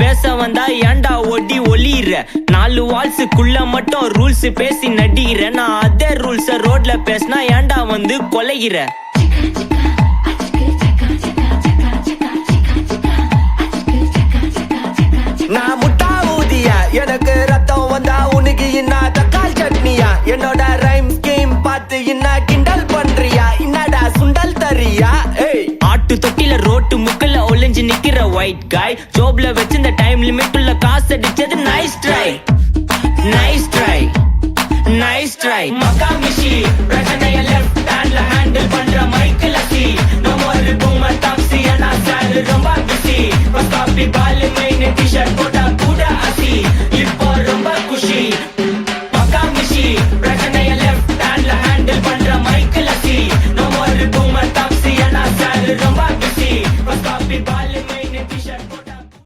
பேச வந்தா ஏண்டா ஒடி ஒளிற 4 வால்ஸுக்குள்ள மட்டும் ரூல்ஸ் பேசி நடிகிற நான் அதே ரூல்ஸ ரோட்ல பேசினா ஏண்டா வந்து கொலைகிற நான் முட்டா ஊதியா எனக்கு ரத்தம் வந்தா உனக்கு இன்னா தக்காளி சட்னியா என்னோட ரைம் ஸ்கீம் பார்த்து இன்னா கிண்டல் பண்றியா என்னடா சுண்டல் தரியா ஆட்டு தொட்டில ரோட்டு முக்கல்ல ஒளிஞ்சு நிக்கிற ஒயிட் காய் ஜோப்ல வச்சிருந்த டைம் லிமிட் உள்ள காசு அடிச்சது nice try nice try nice try மக்கா மிஷி பிரச்சனைய லெஃப்ட் ஹேண்ட்ல ஹேண்டில் பண்ற மைக்கேல் அசி no more boomer taxi انا sir ரொம்ப பிஸி பஸ் காப்பி பால் மெயின் டி-ஷர்ட்